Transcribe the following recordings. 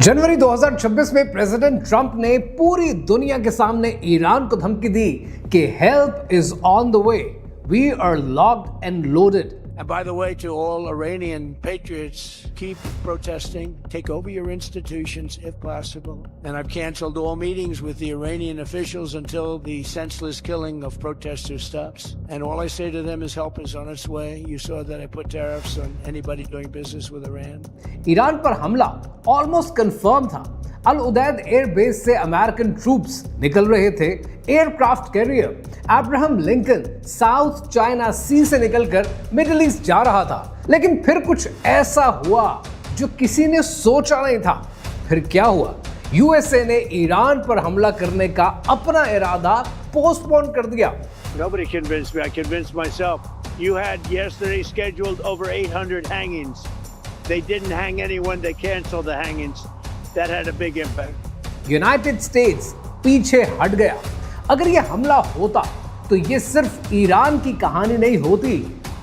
जनवरी 2026 में president Trump ने पूरी दुनिया के सामने ईरान को धमकी दी कि help is on the way, we are locked and loaded. And by the way, to all Iranian patriots, keep protesting, take over your institutions if possible. And I've canceled all meetings with the Iranian officials until the senseless killing of protesters stops. And all I say to them is help is on its way. You saw that I put tariffs on anybody doing business with Iran. Iran पर हमला almost confirm था। Al Udeid airbase से American troops निकल रहे थे। Aircraft carrier Abraham Lincoln South China Sea से निकलकर middle east जा रहा था। लेकिन फिर कुछ ऐसा हुआ जो किसी ने सोचा नहीं था। फिर क्या हुआ? यूएसए ने ईरान पर हमला करने का अपना इरादा पोस्टपोन कर दिया। Nobody convinced me. I convinced myself. You had yesterday scheduled over 800 hangings. They didn't hang anyone. They canceled the hangings. That had a big impact. United states पीछे हट गया। अगर ये हमला होता तो ये सिर्फ ईरान की कहानी नहीं होती,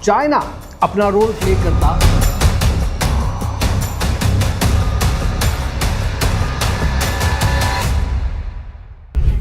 चाइना अपना रोल प्ले करता।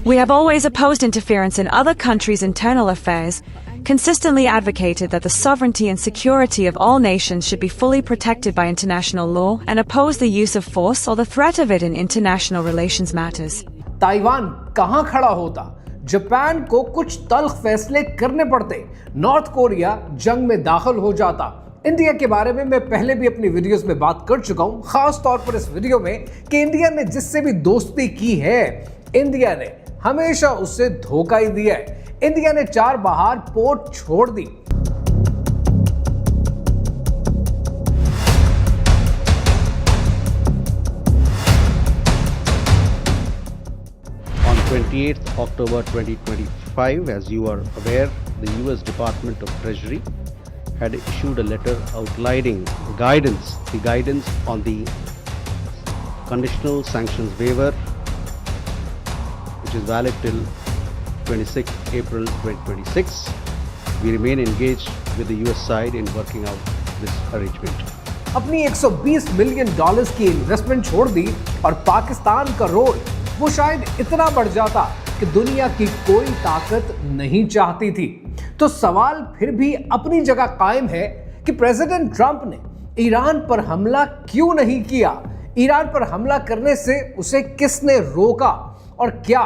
We have always opposed interference in other countries' internal affairs, consistently advocated that the sovereignty and security of all nations should be fully protected by international law, and opposed the use of force or the threat of it in international relations matters. Taiwan कहां खड़ा होता? Japan को कुछ तल्ख फैसले करने पड़ते। North Korea जंग में दाखिल हो जाता। इंडिया के बारे में मैं पहले भी अपनी वीडियोस में बात कर चुका हूं, खास तौर पर इस वीडियो में, कि इंडिया ने जिससे भी दोस्ती की है, इंडिया ने हमेशा उससे धोखा ही दिया है। इंडिया ने चाबहार पोर्ट छोड़ दी। On 28th October 2025, as you are aware, the US Department of Treasury had issued a letter outlining the guidance on the conditional sanctions waiver, which is valid till 26th April 2026. We remain engaged with the US side in working out this arrangement. अपनी $120 million की investment छोड़ दी और पाकिस्तान का role वो शायद इतना बढ़ जाता कि दुनिया की कोई ताकत नहीं चाहती थी। तो सवाल फिर भी अपनी जगह कायम है कि प्रेसिडेंट ट्रंप ने ईरान पर हमला क्यों नहीं किया? ईरान पर हमला करने से उसे किसने रोका? और क्या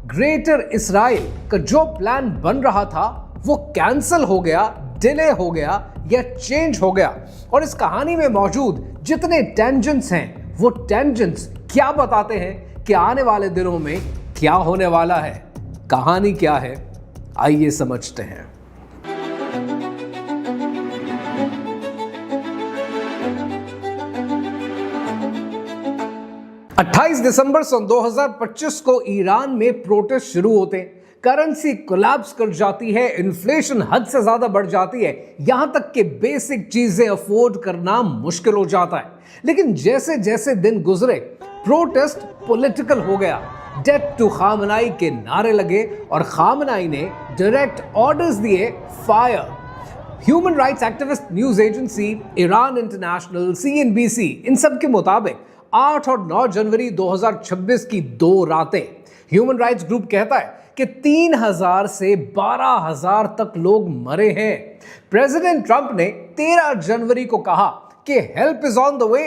ग्रेटर इजराइल का जो प्लान बन रहा था वो कैंसिल हो गया, डिले हो गया या चेंज हो गया? और इस कहानी में मौजूद जितने टेंजेंट्स हैं, वो टेंजेंट्स क्या बताते हैं कि आने वाले दिनों में क्या होने वाला है? कहानी क्या है, आइए समझते हैं। अट्ठाईस दिसंबर सन 2025 को ईरान में प्रोटेस्ट शुरू होते हैं। करेंसी कोलैप्स कर जाती है, इन्फ्लेशन हद से ज्यादा बढ़ जाती है, यहां तक कि बेसिक चीजें अफोर्ड करना मुश्किल हो जाता है। लेकिन जैसे जैसे दिन गुजरे, प्रोटेस्ट पॉलिटिकल हो गया। डेथ टू खामनाई के नारे लगे और खामनाई ने डायरेक्ट ऑर्डर्स दिए, fire. Human rights activist news agency Iran international, CNBC, इन सब के मुताबिक 8 और 9 जनवरी 2026 की 2 रातें, ह्यूमन राइट्स ग्रुप कहता है कि 3000 से 12000 तक लोग मरे हैं। प्रेसिडेंट ट्रंप ने 13 जनवरी को कहा कि help is on the way,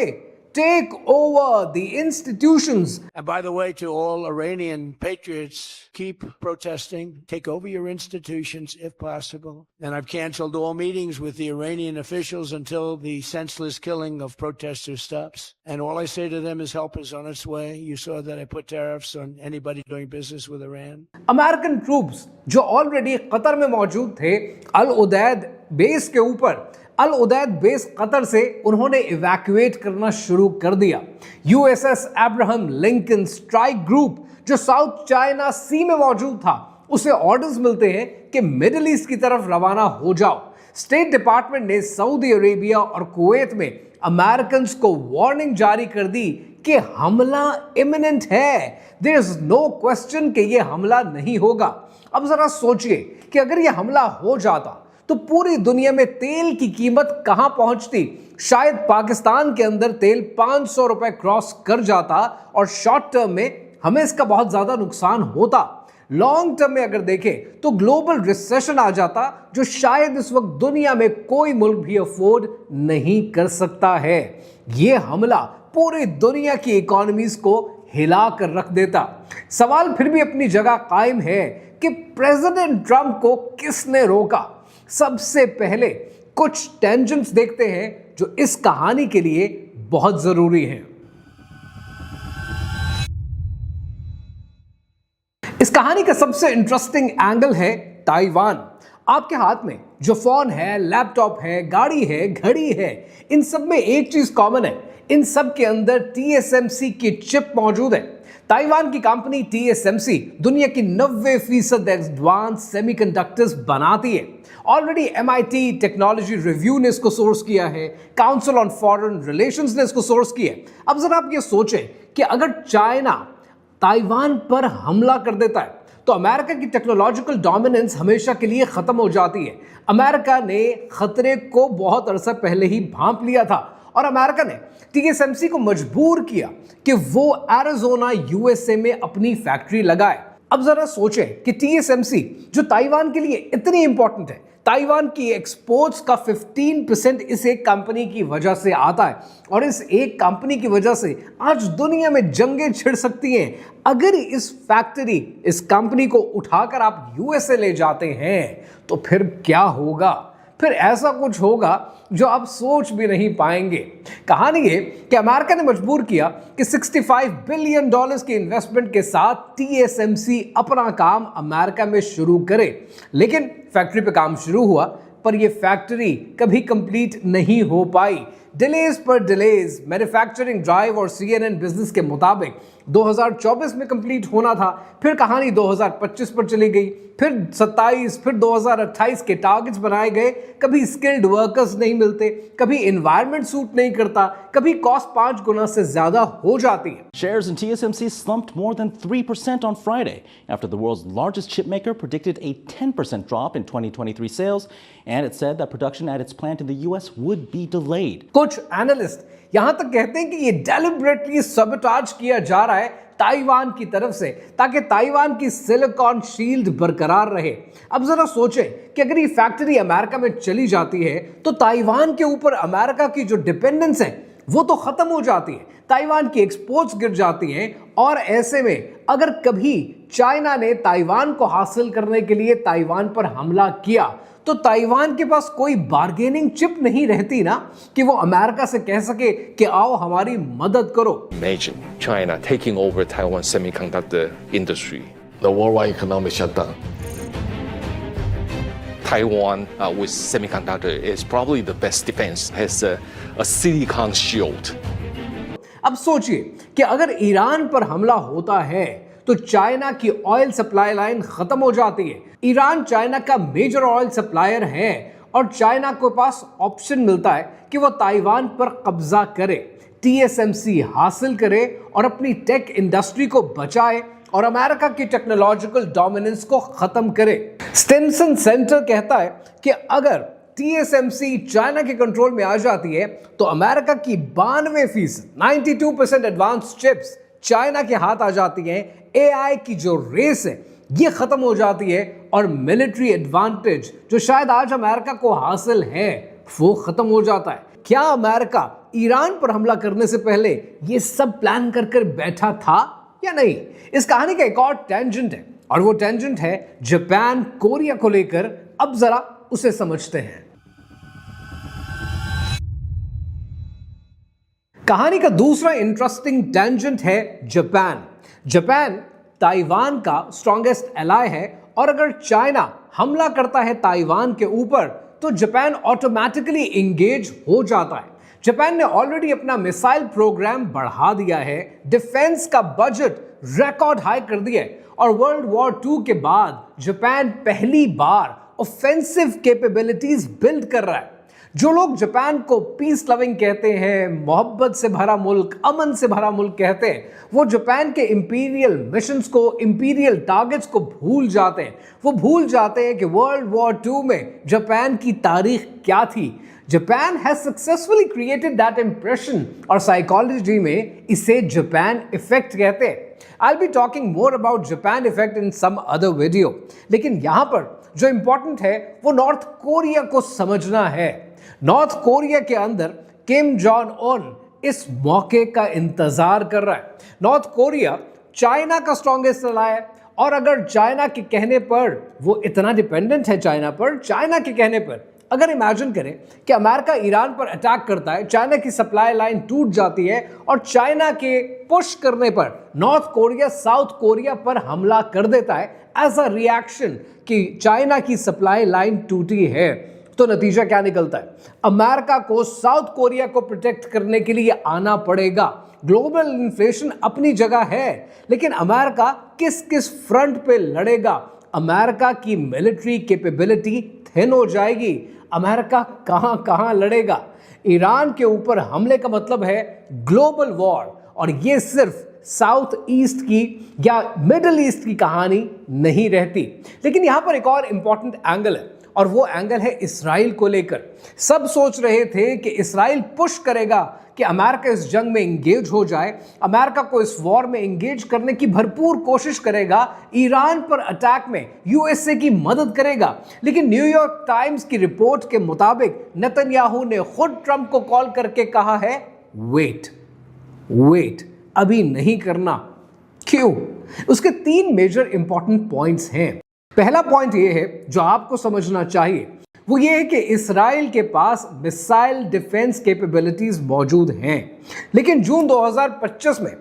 take over the institutions. And by the way, to all Iranian patriots, keep protesting, take over your institutions if possible. And I've canceled all meetings with the Iranian officials until the senseless killing of protesters stops. And all I say to them is help is on its way. You saw that I put tariffs on anybody doing business with Iran. American troops जो already Qatar में मौजूद थे, अल उदैद base के ऊपर, अल उदैद base Qatar से उन्होंने evacuate करना शुरू कर दिया। USS Abraham Lincoln strike group जो साउथ चाइना सी में मौजूद था, उसे ऑर्डर्स मिलते हैं कि मिडिल ईस्ट की तरफ रवाना हो जाओ। स्टेट डिपार्टमेंट ने सऊदी अरेबिया और कुवैत में अमेरिकन को वार्निंग जारी कर दी कि हमला इमिनेंट है, देयर इज नो क्वेश्चन कि यह हमला नहीं होगा। अब जरा सोचिए कि अगर यह हमला हो जाता तो पूरी दुनिया में तेल की कीमत कहां पहुंचती? शायद पाकिस्तान के अंदर तेल 500 रुपए क्रॉस कर जाता और शॉर्ट टर्म में हमें इसका बहुत ज्यादा नुकसान होता। लॉन्ग टर्म में अगर देखें तो ग्लोबल रिसेशन आ जाता, जो शायद इस वक्त दुनिया में कोई मुल्क भी अफोर्ड नहीं कर सकता है। यह हमला पूरी दुनिया की इकोनॉमीज को हिला कर रख देता। सवाल फिर भी अपनी जगह कायम है कि प्रेसिडेंट ट्रंप को किसने रोका? सबसे पहले कुछ टेंजेंट्स देखते हैं जो इस कहानी के लिए बहुत जरूरी हैं। इस कहानी का सबसे इंटरेस्टिंग एंगल है ताइवान। आपके हाथ में जो फोन है, लैपटॉप है, गाड़ी है, घड़ी है, इन सब में एक चीज कॉमन है, इन सब के अंदर TSMC की चिप मौजूद है। ताइवान की कंपनी TSMC दुनिया की 90% एडवांस सेमीकंडक्टर्स बनाती है। ऑलरेडी MIT टेक्नोलॉजी रिव्यू ने इसको सोर्स किया है, काउंसिल ऑन फॉरेन रिलेशंस ने इसको सोर्स किया है। अब जरा आप ये सोचें कि अगर चाइना ताइवान पर हमला कर देता है तो अमेरिका की टेक्नोलॉजिकल डोमिनेंस हमेशा के लिए खत्म हो जाती है। अमेरिका ने खतरे को बहुत अरसा पहले ही भांप लिया था और अमेरिका ने TSMC को मजबूर किया कि वो एरिजोना USA में अपनी फैक्ट्री लगाए। अब जरा सोचें कि TSMC जो ताइवान के लिए इतनी इंपॉर्टेंट है, ताइवान की एक्सपोर्ट्स का 15% इस एक कंपनी की वजह से आता है और इस एक कंपनी की वजह से आज दुनिया में जंगें छिड़ सकती हैं। अगर इस फैक्ट्री, इस कंपनी को उठाकर आप USA ले जाते हैं तो फिर क्या होगा? फिर ऐसा कुछ होगा जो आप सोच भी नहीं पाएंगे। कहानी ये कि अमेरिका ने मजबूर किया कि $65 बिलियन की इन्वेस्टमेंट के साथ TSMC अपना काम अमेरिका में शुरू करे। लेकिन फैक्ट्री पे काम शुरू हुआ पर यह फैक्ट्री कभी कंप्लीट नहीं हो पाई। डिलेज पर डिलेज। मैन्युफैक्चरिंग ड्राइव और CNN बिजनेस के मुताबिक 2024 में कंप्लीट होना था, फिर कहानी 2025 पर चली गई, फिर 27, फिर 2028 के टारगेट्स बनाए गए। कभी स्किल्ड वर्कर्स नहीं मिलते, कभी एनवायरनमेंट सूट नहीं करता, कभी कॉस्ट 5 गुना से ज्यादा हो जाती है। Shares in TSMC slumped more than 3% on Friday after the world's largest chipmaker predicted a 10% drop in 2023 sales, and it said that production at its plant in the US would be delayed. कुछ analyst यहां तक कहते हैं कि ये deliberately सबटाज किया जा रहा है ताइवान की तरफ से, ताकि ताइवान की सिलिकॉन शील्ड बरकरार रहे। अब जरा सोचें कि अगर ये फैक्ट्री अमेरिका में चली जाती है तो ताइवान के ऊपर अमेरिका की जो डिपेंडेंस है वो तो खत्म हो जाती है, ताइवान की एक्सपोर्ट्स गिर जाती हैं। और ऐसे में अगर कभी चाइना ने ताइवान को हासिल करने के लिए ताइवान पर हमला किया तो ताइवान के पास कोई बार्गेनिंग चिप नहीं रहती ना कि वो अमेरिका से कह सके कि आओ हमारी मदद करो। Imagine China taking over Taiwan's semiconductor industry. The worldwide economic shutdown. Taiwan with semiconductor is probably the best defense, has a silicon shield. अब सोचिए कि अगर ईरान पर हमला होता है तो चाइना की ऑयल सप्लाई लाइन खत्म हो जाती है। ईरान चाइना का मेजर ऑयल सप्लायर है और चाइना के पास ऑप्शन मिलता है कि वो ताइवान पर कब्जा करे, TSMC हासिल करे और अपनी टेक इंडस्ट्री को बचाए और अमेरिका की टेक्नोलॉजिकल डोमिनेंस को खत्म करे। स्टिनसन सेंटर कहता है कि अगर TSMC चाइना के कंट्रोल में आ जाती है तो अमेरिका की 92%, 92% एडवांस चिप्स चाइना के हाथ आ जाती हैं। AI की जो रेस है ये खत्म हो जाती है और मिलिट्री एडवांटेज जो शायद आज अमेरिका को हासिल है वो खत्म हो जाता है। क्या अमेरिका ईरान पर हमला करने से पहले ये सब प्लान कर बैठा था या नहीं? इस कहानी का एक और टेंजेंट है और वो टेंजेंट है जापान कोरिया को लेकर। अब जरा उसे समझते हैं। कहानी का दूसरा इंटरेस्टिंग टेंजेंट है जापान। जापान ताइवान का स्ट्रॉन्गेस्ट एलाय है और अगर चाइना हमला करता है ताइवान के ऊपर तो जापान ऑटोमेटिकली इंगेज हो जाता है। जापान ने ऑलरेडी अपना मिसाइल प्रोग्राम बढ़ा दिया है, डिफेंस का बजट रिकॉर्ड हाई कर दिया है और वर्ल्ड वॉर 2 के बाद जापान पहली बार ऑफेंसिव कैपेबिलिटीज बिल्ड कर रहा है। जो लोग जापान को पीस लविंग कहते हैं, मोहब्बत से भरा मुल्क, अमन से भरा मुल्क कहते हैं, वो जापान के इंपीरियल मिशंस को, इंपीरियल टारगेट्स को भूल जाते हैं। वो भूल जाते हैं कि वर्ल्ड वॉर II में जापान की तारीख क्या थी। Japan has successfully created that impression और साइकोलॉजी में इसे जापान इफेक्ट कहते हैं। I'll be talking more about Japan effect in some other video. लेकिन यहां पर जो इंपॉर्टेंट है वो नॉर्थ कोरिया को समझना है। नॉर्थ कोरिया के अंदर किम जॉन उन इस मौके का इंतजार कर रहा है। नॉर्थ कोरिया चाइना का स्ट्रॉन्गेस्ट अलाय है और अगर चाइना के कहने पर, वो इतना डिपेंडेंट है चाइना पर, चाइना के कहने पर अगर इमेजिन करें कि अमेरिका ईरान पर अटैक करता है, चाइना की सप्लाई लाइन टूट जाती है और चाइना के पुश करने पर नॉर्थ कोरिया साउथ कोरिया पर हमला कर देता है एज अ रिएक्शन कि चाइना की सप्लाई लाइन टूटी है, तो नतीजा क्या निकलता है? अमेरिका को साउथ कोरिया को प्रोटेक्ट करने के लिए आना पड़ेगा। ग्लोबल इन्फ्लेशन अपनी जगह है, लेकिन अमेरिका किस किस फ्रंट पे लड़ेगा? अमेरिका की मिलिट्री कैपेबिलिटी थिन हो जाएगी। अमेरिका कहां कहां लड़ेगा? ईरान के ऊपर हमले का मतलब है ग्लोबल वॉर, और ये सिर्फ साउथ ईस्ट की या मिडिल ईस्ट की कहानी नहीं रहती। लेकिन यहां पर एक और इंपॉर्टेंट एंगल है, और वो एंगल है इसराइल को लेकर। सब सोच रहे थे कि इसराइल पुश करेगा कि अमेरिका इस जंग में एंगेज हो जाए, अमेरिका को इस वॉर में एंगेज करने की भरपूर कोशिश करेगा, ईरान पर अटैक में यूएसए की मदद करेगा। लेकिन न्यूयॉर्क टाइम्स की रिपोर्ट के मुताबिक नेतन्याहू ने खुद ट्रंप को कॉल करके कहा है, वेट, अभी नहीं करना। क्यों? उसके 3 मेजर इंपॉर्टेंट पॉइंट्स हैं। पहला पॉइंट ये है जो आपको समझना चाहिए, वो ये है कि इसराइल के पास मिसाइल डिफेंस कैपेबिलिटीज मौजूद हैं। लेकिन जून 2025 में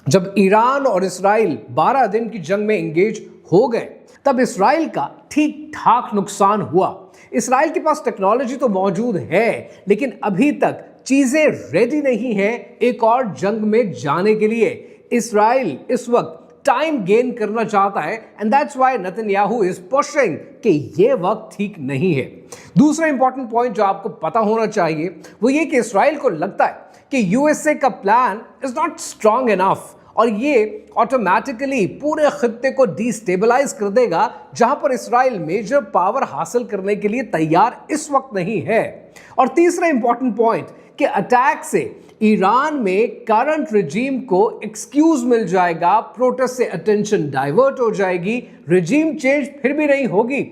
जब ईरान और इसराइल 12 दिन की जंग में एंगेज हो गए, तब इसराइल का ठीक ठाक नुकसान हुआ। इसराइल के पास टेक्नोलॉजी तो मौजूद है, लेकिन अभी तक चीजें रेडी नहीं है एक और जंग में जाने के लिए। इसराइल इस वक्त टाइम गेन करना चाहता है, and that's why Netanyahu is pushing कि ये वक्त ठीक नहीं है। दूसरा इंपॉर्टेंट पॉइंट जो आपको पता होना चाहिए वो ये कि इसराइल को लगता है कि यूएसए का plan is not strong enough, और ये ऑटोमेटिकली पूरे खित्ते को डिस्टेबलाइज कर देगा, जहां पर इसराइल मेजर पावर हासिल करने के लिए तैयार इस वक्त नहीं है। और तीसरा इंपॉर्टेंट पॉइंट कि अटैक से ईरान में करंट रिजीम को एक्सक्यूज मिल जाएगा, प्रोटेस्ट से अटेंशन डाइवर्ट हो जाएगी, रिजीम चेंज फिर भी नहीं होगी।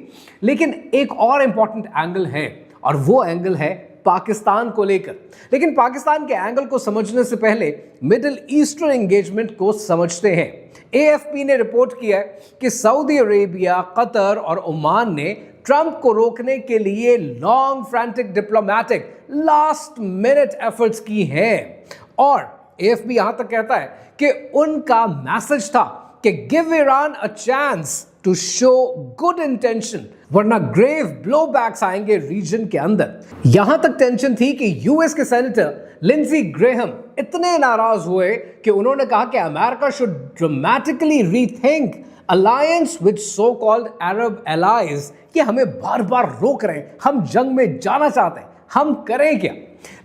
लेकिन एक और इंपॉर्टेंट एंगल है, और वो एंगल है पाकिस्तान को लेकर। लेकिन पाकिस्तान के एंगल को समझने से पहले मिडिल ईस्टर्न एंगेजमेंट को समझते हैं। AFP ने रिपोर्ट किया है कि सऊदी अरेबिया, कतर और ओमान ने ट्रंप को रोकने के लिए long frantic diplomatic last minute efforts की हैं। और AFP यहां तक कहता है कि उनका मैसेज था कि give Iran a chance to show good intention, वरना ग्रेव ब्लोबैक्स आएंगे रीजन के अंदर। यहां तक टेंशन थी कि यूएस के सेनेटर लिंडसे ग्रेहम इतने नाराज हुए कि उन्होंने कहा कि America should dramatically rethink alliance with so called Arab allies, कि हमें बार बार रोक रहे हैं, हम जंग में जाना चाहते हैं, हम करें क्या?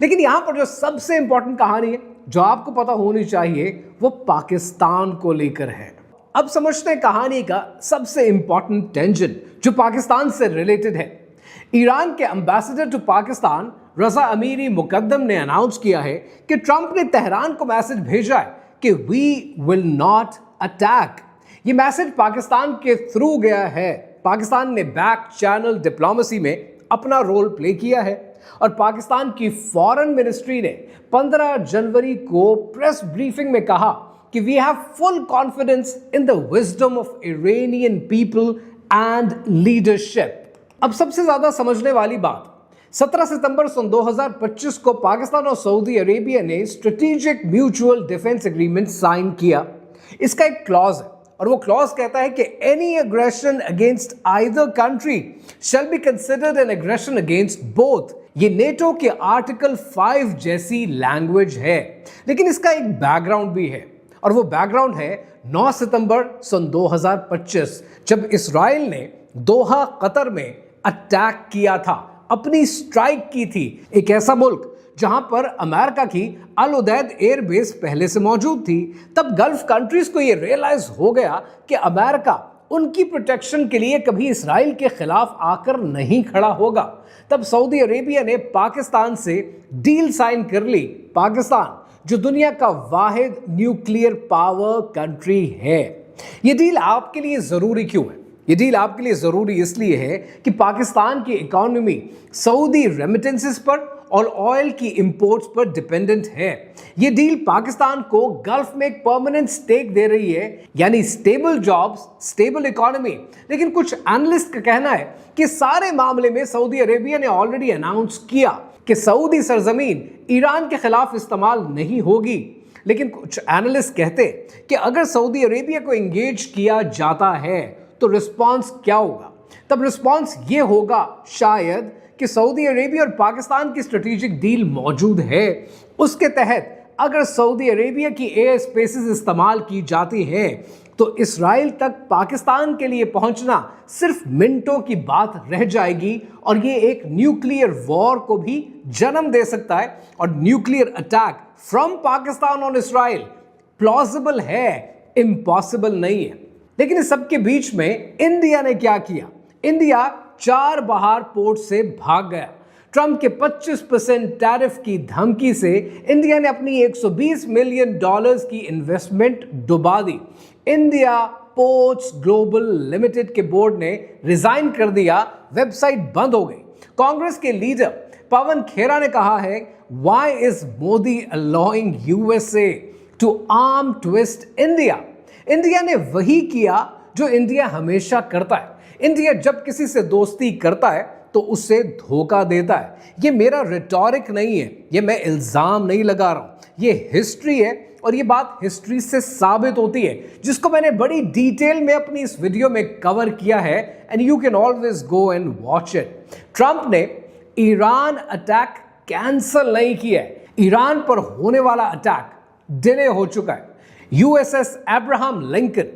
लेकिन यहां पर जो सबसे इंपॉर्टेंट कहानी है जो आपको पता होनी चाहिए वो पाकिस्तान को लेकर है। अब समझते हैं कहानी का सबसे इंपॉर्टेंट टेंशन जो पाकिस्तान से रिलेटेड है। ईरान के एम्बेसडर टू पाकिस्तान रजा अमीरी मुकद्दम ने अनाउंस किया है कि ट्रंप ने तेहरान को मैसेज भेजा है कि वी विल नॉट अटैक। ये मैसेज पाकिस्तान के थ्रू गया है। पाकिस्तान ने बैक चैनल डिप्लोमेसी में अपना रोल प्ले किया है, और पाकिस्तान की फॉरेन मिनिस्ट्री ने 15 जनवरी को प्रेस ब्रीफिंग में कहा कि we have full confidence in the wisdom of Iranian people and leadership. अब सबसे ज्यादा समझने वाली बात, 17 सितंबर सन 2025 को पाकिस्तान और सऊदी अरेबिया ने strategic mutual defence agreement sign किया। इसका एक क्लॉज है, और वो क्लॉज कहता है कि any aggression against either country shall be considered an aggression against both. ये नेटो के आर्टिकल 5 जैसी लैंग्वेज है। लेकिन इसका एक बैकग्राउंड भी है, और वो बैकग्राउंड है 9 सितंबर सन 2025 जब इसराइल ने दोहा कतर में अटैक किया था, अपनी स्ट्राइक की थी। एक ऐसा मुल्क जहां पर अमेरिका की अल उदैद एयरबेस पहले से मौजूद थी। तब गल्फ कंट्रीज को यह रियलाइज हो गया कि अमेरिका उनकी प्रोटेक्शन के लिए कभी इसराइल के खिलाफ आकर नहीं खड़ा होगा। तब सऊदी अरेबिया ने पाकिस्तान से डील साइन कर ली। पाकिस्तान जो दुनिया का वाहिद न्यूक्लियर पावर कंट्री है। यह डील आपके लिए जरूरी क्यों है? ये डील आपके लिए जरूरी इसलिए है कि पाकिस्तान की इकोनॉमी सऊदी रेमिटेंसेस पर और ऑयल की इंपोर्ट्स पर डिपेंडेंट है। ये डील पाकिस्तान को गल्फ में एक परमानेंट स्टेक दे रही है, यानी स्टेबल जॉब्स, स्टेबल इकोनॉमी। लेकिन कुछ एनालिस्ट का कहना है कि सारे मामले में सऊदी अरेबिया ने ऑलरेडी अनाउंस किया कि सऊदी सरजमीन ईरान के खिलाफ इस्तेमाल नहीं होगी। लेकिन कुछ एनालिस्ट कहते कि अगर सऊदी अरेबिया को एंगेज किया जाता है तो रिस्पॉन्स क्या होगा? तब रिस्पॉन्स ये होगा शायद कि सऊदी अरेबिया और पाकिस्तान की स्ट्रेटेजिक डील मौजूद है। उसके तहत अगर सऊदी अरेबिया की एयर स्पेसेस इस्तेमाल की जाती है तो इसराइल तक पाकिस्तान के लिए पहुंचना सिर्फ मिनटों की बात रह जाएगी और ये एक न्यूक्लियर वॉर को भी जन्म दे सकता है। और nuclear attack from Pakistan on Israel plausible है, इम्पॉसिबल नहीं है। लेकिन इस सब के बीच में इंडिया ने क्या किया? इंडिया चाबहार पोर्ट से भाग गया। ट्रंप के 25% टैरिफ की धमकी से इंडिया ने अपनी $120 मिलियन की इन्वेस्टमेंट डुबा दी। इंडिया पोर्ट्स ग्लोबल लिमिटेड के बोर्ड ने रिजाइन कर दिया, वेबसाइट बंद हो गई। कांग्रेस के लीडर पवन खेरा ने कहा है, why is Modi allowing USA to arm twist India? India ने वही किया जो इंडिया हमेशा करता है। इंडिया जब किसी से दोस्ती करता है तो उससे धोखा देता है। ये मेरा रिटॉरिक नहीं है, ये मैं इल्जाम नहीं लगा रहा हूं, ये हिस्ट्री है और ये बात हिस्ट्री से साबित होती है, जिसको मैंने बड़ी डिटेल में अपनी इस वीडियो में कवर किया है and you can always go and watch it. Trump ने ईरान अटैक कैंसिल नहीं किया है। ईरान पर होने वाला अटैक डिले हो चुका है। यूएसएस अब्राहम लिंकन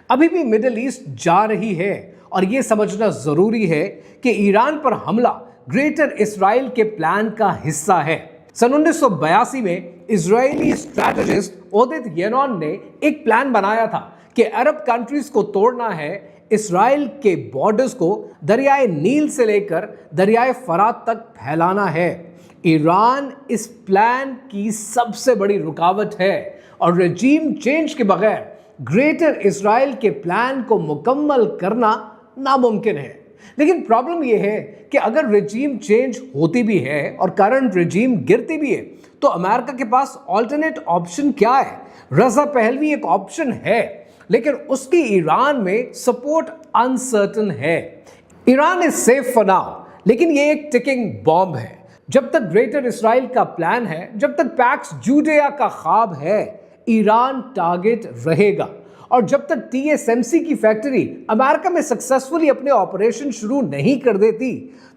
अभी भी मिडिल ईस्ट जा रही है और यह समझना जरूरी है कि ईरान पर हमला ग्रेटर इसराइल के प्लान का हिस्सा है। सन 1982 में इजरायली स्ट्रैटेजिस्ट ओदित येनॉन ने एक प्लान बनाया था कि अरब कंट्रीज को तोड़ना है, इसराइल के बॉर्डर्स को दरियाए नील से लेकर दरियाए फरात तक फैलाना है। ईरान इस प्लान की सबसे बड़ी रुकावट है और रेजीम चेंज के बगैर ग्रेटर इसराइल के प्लान को मुकम्मल करना नामुमकिन है। लेकिन प्रॉब्लम यह है कि अगर रेजीम चेंज होती भी है और करंट रेजीम गिरती भी है तो अमेरिका के पास ऑल्टरनेट ऑप्शन क्या है? रजा पहलवी एक ऑप्शन है, लेकिन उसकी ईरान में सपोर्ट अनसर्टन है। Iran is safe for now, लेकिन ये एक टिकिंग बॉम्ब है। जब तक ग्रेटर इसराइल का प्लान है, जब तक पैक्स जूडिया का ख्वाब है, ईरान टारगेट रहेगा। और जब तक टीएसएमसी की फैक्ट्री अमेरिका में सक्सेसफुली अपने ऑपरेशन शुरू नहीं कर देती,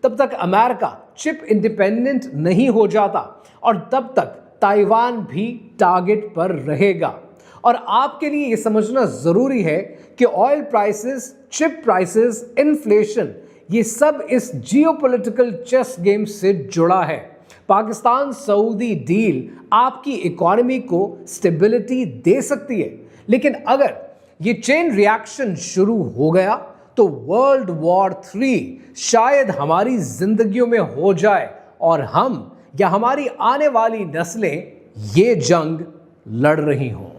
तब तक अमेरिका चिप इंडिपेंडेंट नहीं हो जाता और तब तक ताइवान भी टारगेट पर रहेगा। और आपके लिए यह समझना जरूरी है कि oil prices, chip prices, inflation, ये सब इस जियोपॉलिटिकल चेस गेम से जुड़ा है। पाकिस्तान सऊदी डील आपकी इकोनॉमी को स्टेबिलिटी दे सकती है, लेकिन अगर ये चेन रिएक्शन शुरू हो गया तो वर्ल्ड वॉर 3 शायद हमारी जिंदगियों में हो जाए और हम या हमारी आने वाली नस्लें ये जंग लड़ रही हों।